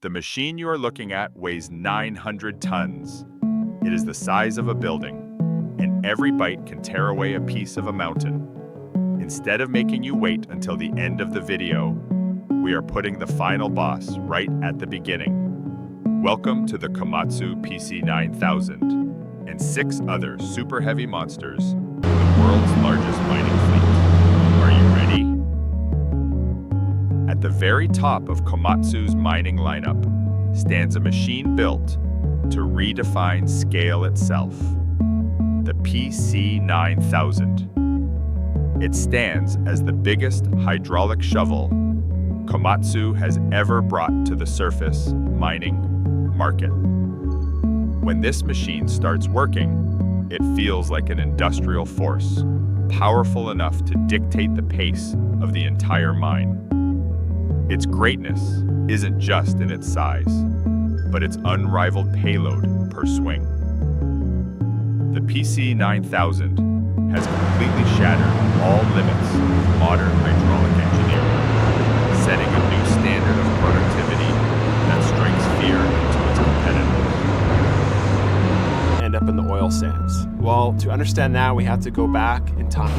The machine you are looking at weighs 900 tons. It is the size of a building, and every bite can tear away a piece of a mountain. Instead of making you wait until the end of the video, we are putting the final boss right at the beginning. Welcome to the Komatsu PC9000 and 6 other super heavy monsters in the world's largest mining fleet. Are you ready? At the very top of Komatsu's mining lineup stands a machine built to redefine scale itself, the PC9000. It stands as the biggest hydraulic shovel Komatsu has ever brought to the surface mining market. When this machine starts working, it feels like an industrial force, powerful enough to dictate the pace of the entire mine. Its greatness isn't just in its size, but its unrivaled payload per swing. The PC9000 has completely shattered all limits of modern hydraulic engineering, setting a new standard of productivity that strikes fear into its competitors. End up in the oil sands. Well, to understand that, we have to go back in time.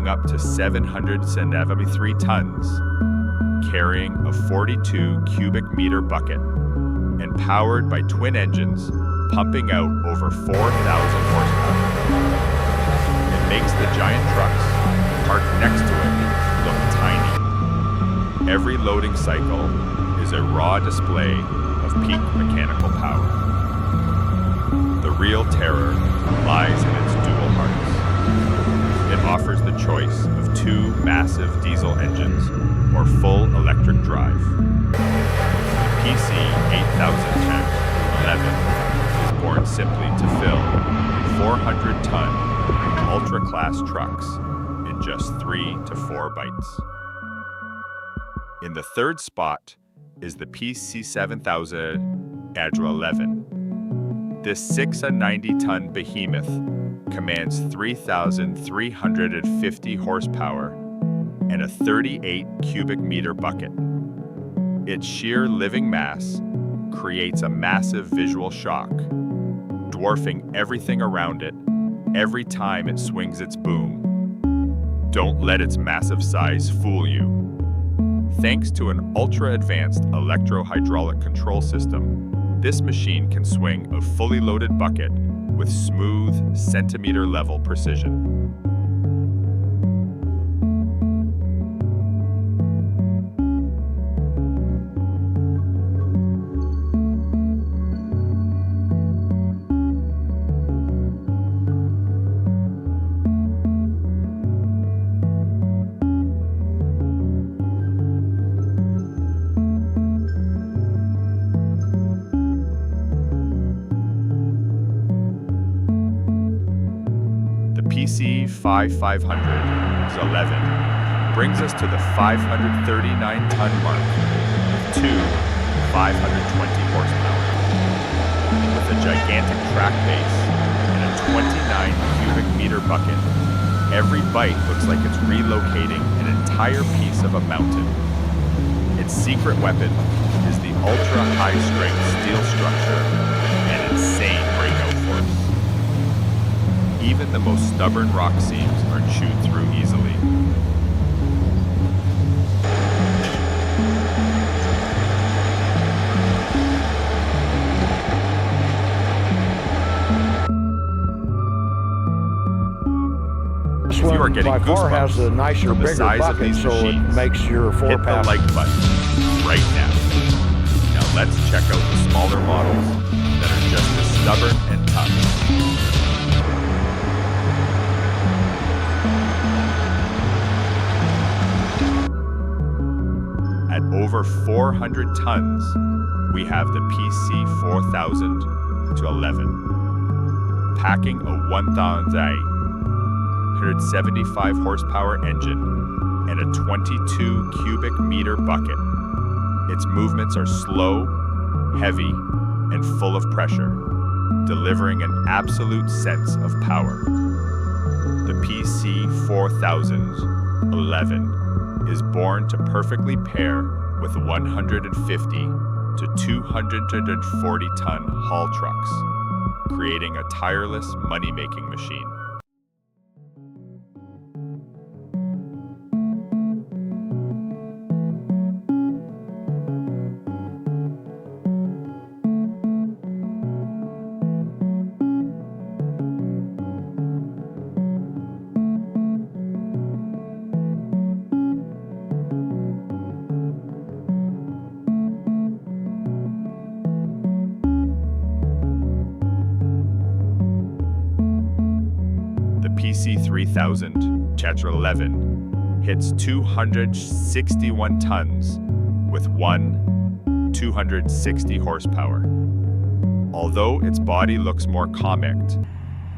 Up to 773 tons, carrying a 42 cubic meter bucket, and powered by twin engines pumping out over 4,000 horsepower. It makes the giant trucks parked next to it look tiny. Every loading cycle is a raw display of peak mechanical power. The real terror lies in its dual harness. It offers the choice of 2 massive diesel engines or full electric drive. The PC8011 is born simply to fill 400-ton ultra-class trucks in just 3 to 4 bites. In the third spot is the PC7000 Agile 11. This 690-ton behemoth commands 3,350 horsepower and a 38 cubic meter bucket. Its sheer living mass creates a massive visual shock, dwarfing everything around it every time it swings its boom. Don't let its massive size fool you. Thanks to an ultra-advanced electro-hydraulic control system, this machine can swing a fully loaded bucket with smooth, centimeter-level precision. PC5500's 11 brings us to the 539-ton mark with 2 520 horsepower. With a gigantic track base and a 29 cubic meter bucket, every bite looks like it's relocating an entire piece of a mountain. Its secret weapon is the ultra-high-strength steel structure and insane breakout force. Even the most stubborn rock seams are chewed through easily. If you are getting goosebumps has a nicer, from the size of these machines, it makes your hit the like button right now. Now let's check out the smaller models stubborn and tough. At over 400 tons, we have the PC 4000-11, packing a 1,175 horsepower engine and a 22 cubic meter bucket. Its movements are slow, heavy, and full of pressure, delivering an absolute sense of power. The PC 4011 is born to perfectly pair with 150 to 240-ton haul trucks, creating a tireless money-making machine. PC 3000 Chapter 11 hits 261 tons with 260 horsepower. Although its body looks more comic,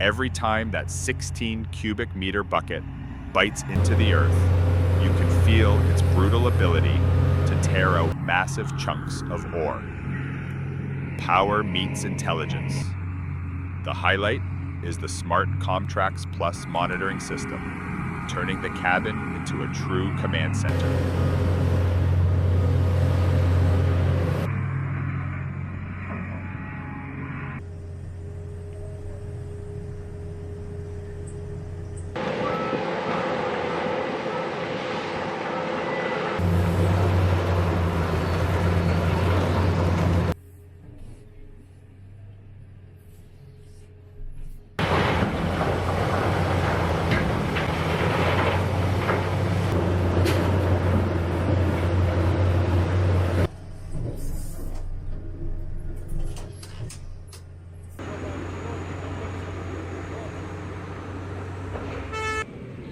every time that 16 cubic meter bucket bites into the earth, you can feel its brutal ability to tear out massive chunks of ore. Power meets intelligence. The highlight is the smart Comtrax Plus monitoring system, turning the cabin into a true command center.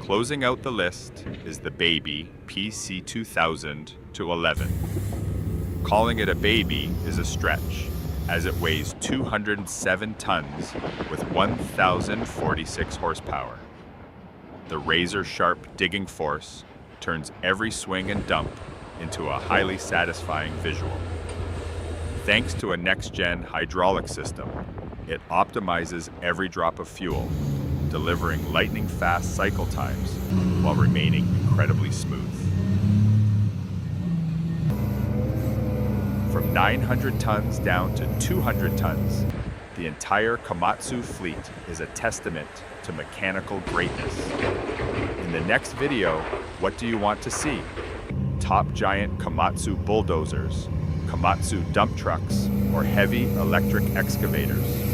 Closing out the list is the baby PC 2000-11. Calling it a baby is a stretch, as it weighs 207 tons with 1,046 horsepower. The razor-sharp digging force turns every swing and dump into a highly satisfying visual. Thanks to a next-gen hydraulic system, it optimizes every drop of fuel, delivering lightning-fast cycle times while remaining incredibly smooth. From 900 tons down to 200 tons, the entire Komatsu fleet is a testament to mechanical greatness. In the next video, what do you want to see? Top giant Komatsu bulldozers, Komatsu dump trucks, or heavy electric excavators?